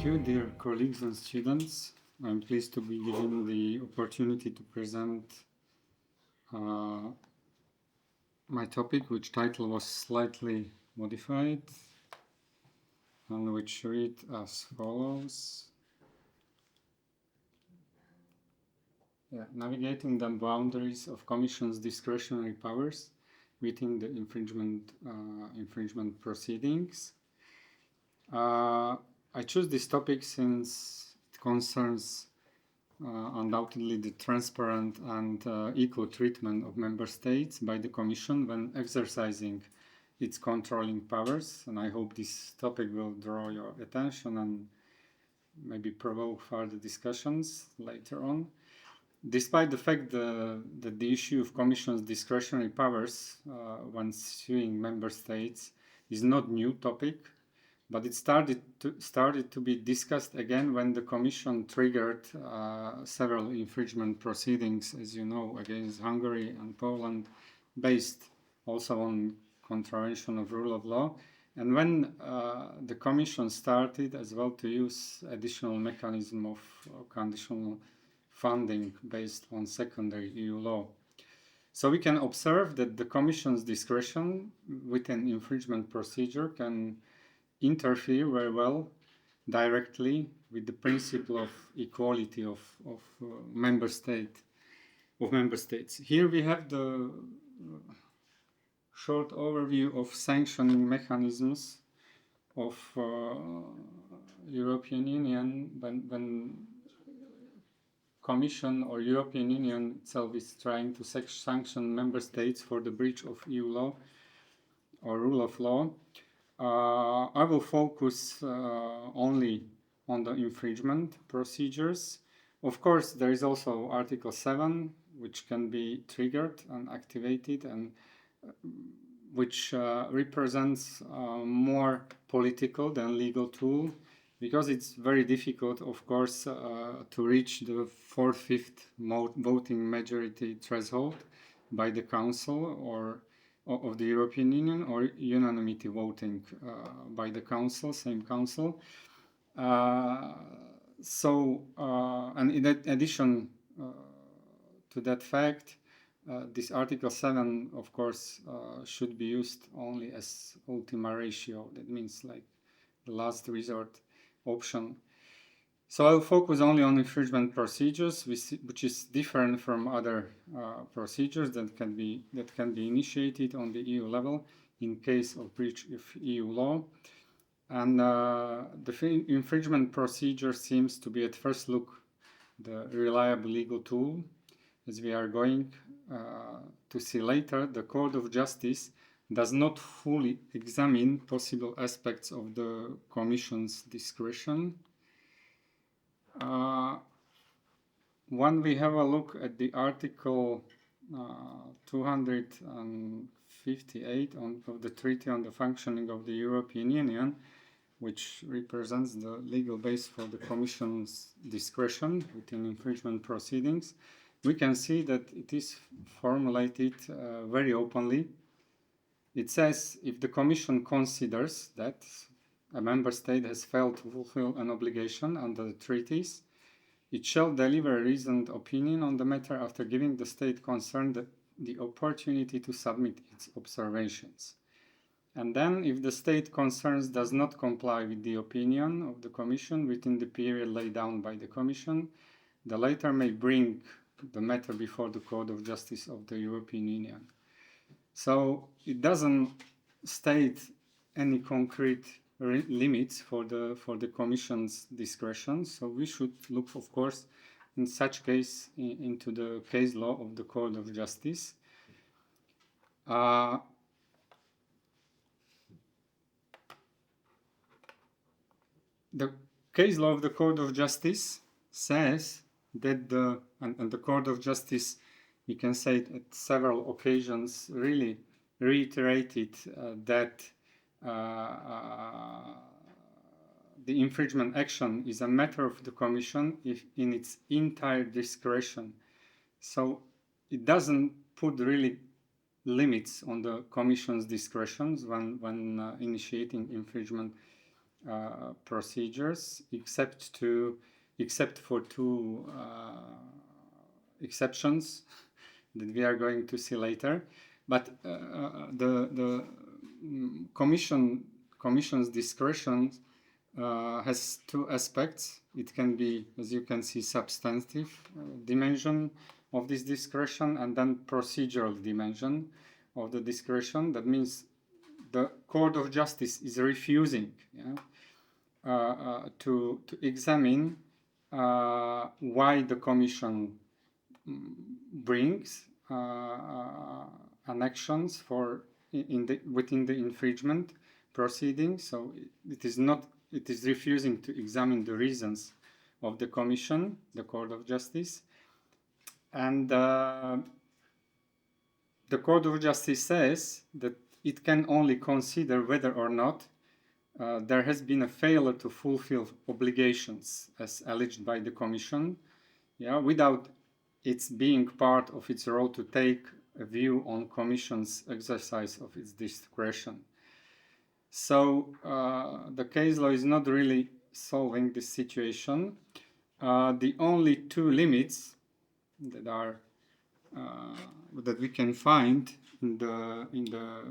you, dear colleagues and students. I'm pleased to be given the opportunity to present my topic, which title was slightly modified, and which read as follows. Navigating the boundaries of Commission's discretionary powers within the infringement proceedings. I choose this topic since it concerns undoubtedly the transparent and equal treatment of member states by the Commission when exercising its controlling powers, and I hope this topic will draw your attention and maybe provoke further discussions later on. Despite the fact that the issue of Commission's discretionary powers when suing member states is not new topic, but it started to be discussed again when the Commission triggered several infringement proceedings, as you know, against Hungary and Poland, based also on contravention of rule of law. And when the Commission started as well to use additional mechanism of conditional funding based on secondary EU law. So we can observe that the Commission's discretion within infringement procedure can interfere very well directly with the principle of equality of member states. Here we have the short overview of sanctioning mechanisms of European Union when Commission or European Union itself is trying to sanction member states for the breach of EU law or rule of law. I will focus only on the infringement procedures. Of course, there is also Article 7, which can be triggered and activated, and which represents more political than legal tool, because it's very difficult, of course, to reach the 4/5 voting majority threshold by the Council or of the European Union, or unanimity voting by the Council, same Council. And in addition to that fact, this Article 7, of course, should be used only as ultima ratio. That means like the last resort option. So I'll focus only on infringement procedures, which is different from other procedures that can be initiated on the EU level in case of breach of EU law. And the infringement procedure seems to be at first look the reliable legal tool. As we are going to see later, the Court of Justice does not fully examine possible aspects of the Commission's discretion. When we have a look at the Article 258 of the Treaty on the Functioning of the European Union, which represents the legal base for the Commission's discretion within infringement proceedings, we can see that it is formulated very openly. It says, if the Commission considers that a member state has failed to fulfill an obligation under the treaties, it shall deliver a reasoned opinion on the matter after giving the state concerned the opportunity to submit its observations. And then, if the state concerned does not comply with the opinion of the Commission within the period laid down by the Commission, the latter may bring the matter before the Court of Justice of the European Union. So it doesn't state any concrete limits for the Commission's discretion. So we should look, of course, in such case into the case law of the Court of Justice. The case law of the Court of Justice says that the Court of Justice, we can say it at several occasions, really reiterated that the infringement action is a matter of the Commission in its entire discretion. So it doesn't put really limits on the Commission's discretions when initiating infringement procedures, except for two exceptions that we are going to see later. But the Commission's discretion has two aspects. It can be, as you can see, substantive dimension of this discretion, and then procedural dimension of the discretion. That means the Court of Justice is refusing to examine why the Commission brings an actions for within the infringement proceedings. So it is refusing to examine the reasons of the Commission, the Court of Justice, and the Court of Justice says that it can only consider whether or not there has been a failure to fulfill obligations as alleged by the Commission, without its being part of its role to take a view on Commission's exercise of its discretion. So the case law is not really solving this situation. The only two limits that are that we can find in the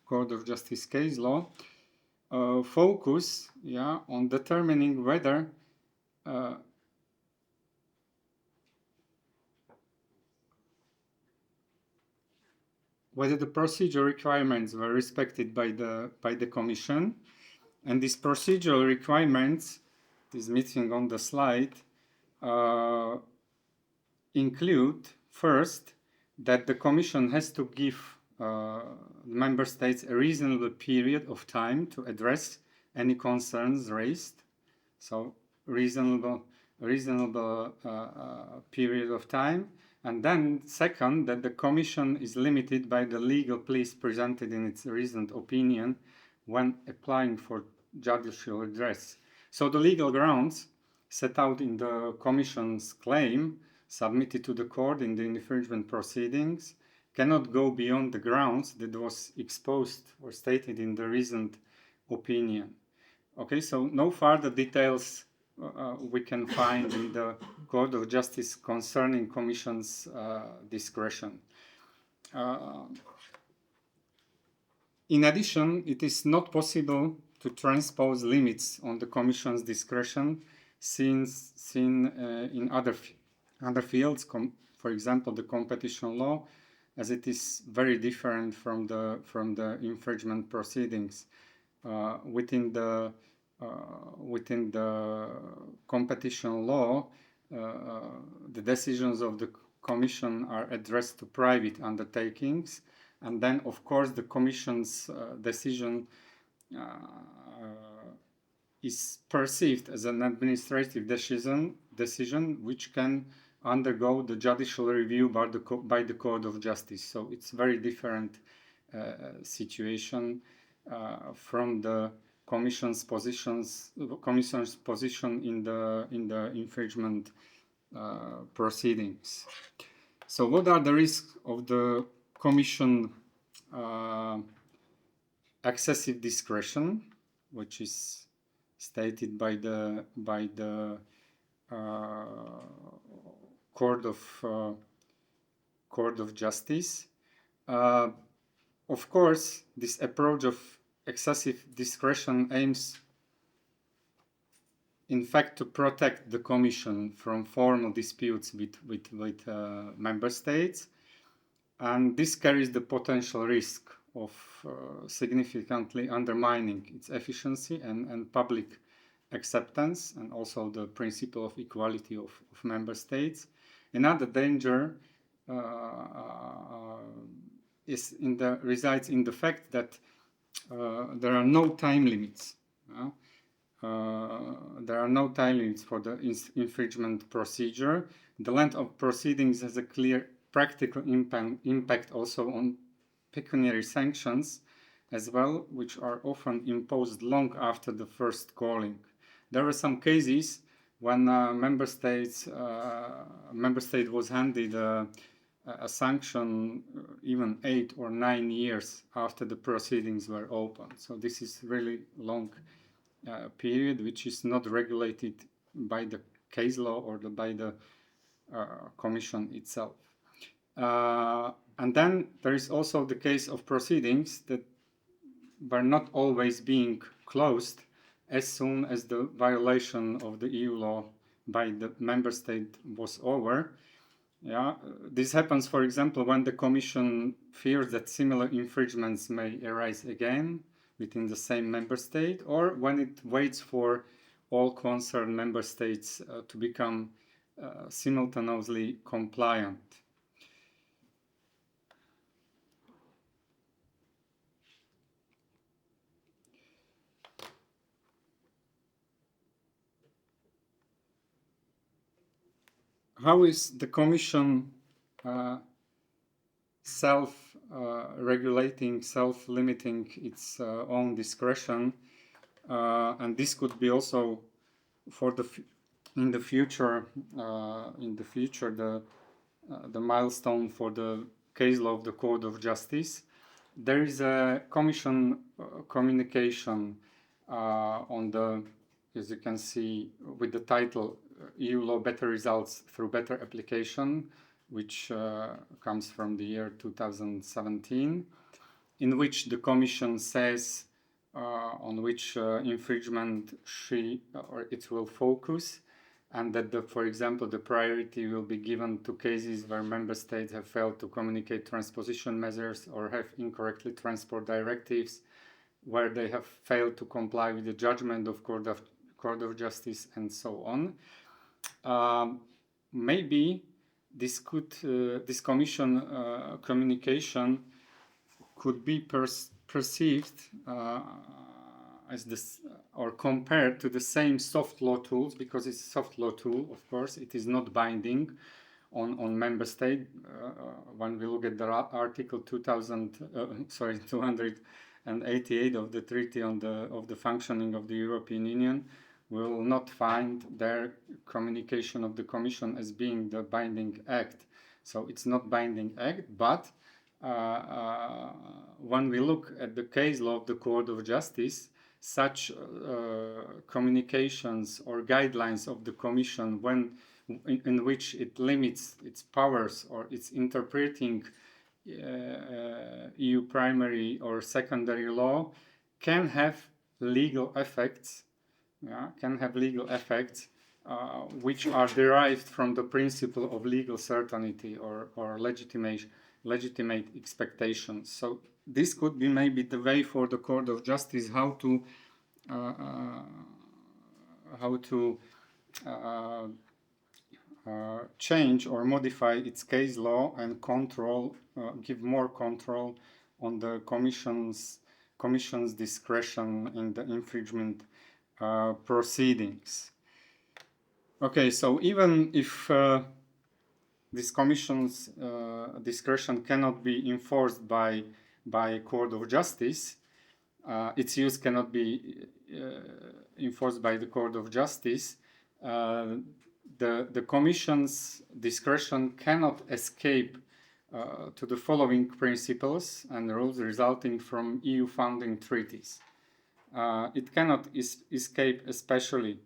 Court of Justice case law focus on determining whether the procedure requirements were respected by the Commission, and these procedural requirements, is missing on the slide, include first that the Commission has to give member states a reasonable period of time to address any concerns raised. So reasonable period of time. And then second, that the Commission is limited by the legal pleas presented in its recent opinion when applying for judicial redress. So the legal grounds set out in the Commission's claim submitted to the court in the infringement proceedings cannot go beyond the grounds that was exposed or stated in the recent opinion. Okay, so no further details we can find in the Court of Justice concerning Commission's discretion. In addition, it is not possible to transpose limits on the Commission's discretion since seen in other fields, for example, the competition law, as it is very different from the infringement proceedings. Within the competition law, the decisions of the Commission are addressed to private undertakings, and then, of course, the Commission's decision is perceived as an administrative decision which can undergo the judicial review by the Court of Justice. So it's very different situation from the Commission's position in the infringement proceedings. So what are the risks of the Commission excessive discretion, which is stated by the Court of Justice? Of course, this approach of excessive discretion aims, in fact, to protect the Commission from formal disputes with member states, and this carries the potential risk of significantly undermining its efficiency and public acceptance, and also the principle of equality of member states. Another danger resides in the fact that there are no time limits. There are no time limits for the infringement procedure. The length of proceedings has a clear practical impact also on pecuniary sanctions as well, which are often imposed long after the first calling. There were some cases when member state was handed a sanction even 8 or 9 years after the proceedings were opened. So this is really long period, which is not regulated by the case law or by the Commission itself. And then there is also the case of proceedings that were not always being closed as soon as the violation of the EU law by the member state was over. Yeah, this happens, for example, when the Commission fears that similar infringements may arise again within the same member state, or when it waits for all concerned member states to become simultaneously compliant. How is the Commission self-regulating, self-limiting its own discretion? And this could be also for in the future the milestone for the case law of the Court of Justice. There is a Commission communication on the, as you can see, with the title EU law better results through better application, which comes from the year 2017, in which the Commission says on which infringement it will focus, and that, for example, the priority will be given to cases where member states have failed to communicate transposition measures or have incorrectly transport directives, where they have failed to comply with the judgment of Court of Justice, and so on. Maybe this Commission communication could be perceived as this, or compared to the same soft law tools, because it's a soft law tool. Of course, it is not binding on member state. When we look at the Article 288 of the Treaty of the Functioning of the European Union, we will not find their communication of the Commission as being the binding act. So it's not binding act, but when we look at the case law of the Court of Justice, such communications or guidelines of the Commission, in which it limits its powers or it's interpreting EU primary or secondary law, can have legal effects. Which are derived from the principle of legal certainty or legitimate expectations. So this could be maybe the way for the Court of Justice how to change or modify its case law and give more control on the Commission's discretion in the infringement proceedings. Okay, so even if this Commission's discretion cannot be enforced by Court of Justice, its use cannot be enforced by the Court of Justice, the Commission's discretion cannot escape to the following principles and rules resulting from EU founding treaties. It cannot escape especially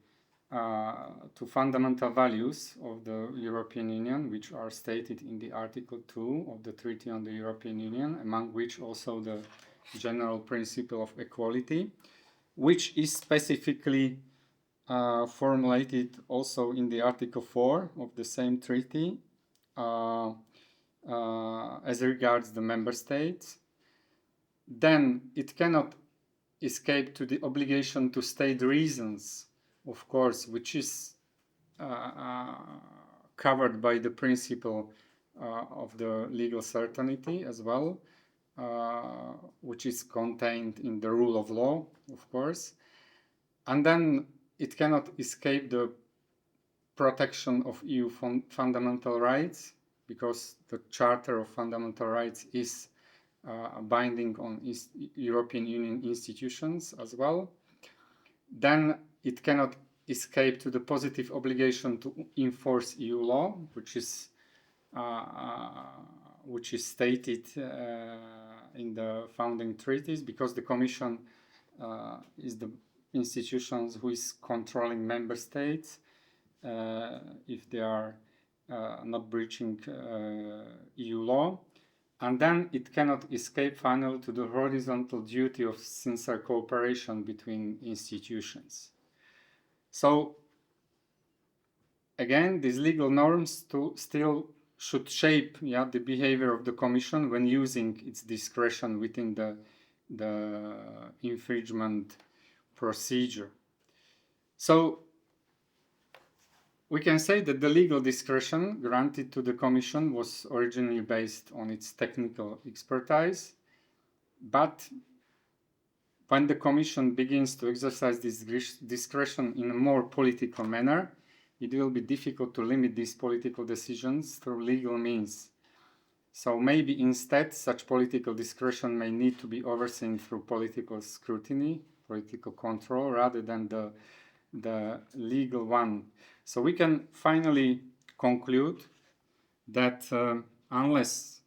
to fundamental values of the European Union, which are stated in the Article 2 of the Treaty on the European Union, among which also the general principle of equality, which is specifically formulated also in the Article 4 of the same treaty as regards the member states. Then it cannot escape to the obligation to state reasons, of course, which is covered by the principle of the legal certainty as well, which is contained in the rule of law, of course. And then it cannot escape the protection of EU fundamental rights, because the Charter of Fundamental Rights is binding on European Union institutions as well. Then it cannot escape to the positive obligation to enforce EU law, which is stated in the founding treaties, because the Commission is institutions who is controlling member states if they are not breaching EU law. And then it cannot escape finally to the horizontal duty of sincere cooperation between institutions. So again, these legal norms still should shape the behavior of the Commission when using its discretion within the infringement procedure. So we can say that the legal discretion granted to the Commission was originally based on its technical expertise, but when the Commission begins to exercise this discretion in a more political manner, it will be difficult to limit these political decisions through legal means. So maybe instead such political discretion may need to be overseen through political scrutiny, political control, rather than the legal one. So we can finally conclude that unless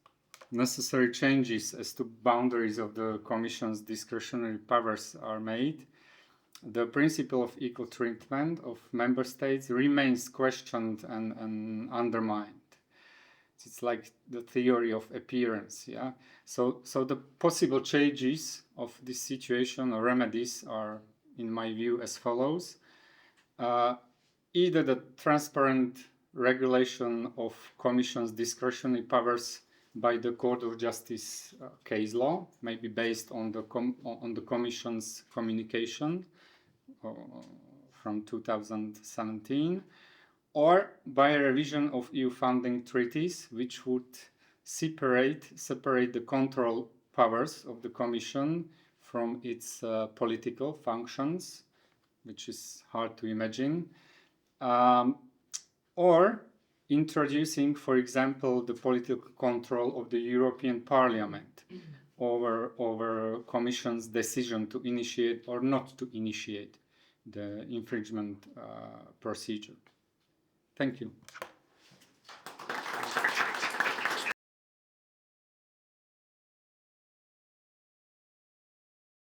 necessary changes as to boundaries of the Commission's discretionary powers are made, the principle of equal treatment of member states remains questioned and undermined. It's like the theory of appearance, yeah? So the possible changes of this situation or remedies are, in my view, as follows. Either the transparent regulation of Commission's discretionary powers by the Court of Justice case law, maybe based on the Commission's communication from 2017, or by a revision of EU funding treaties, which would separate the control powers of the Commission from its political functions, which is hard to imagine, or introducing, for example, the political control of the European Parliament over Commission's decision to initiate or not to initiate the infringement procedure. Thank you.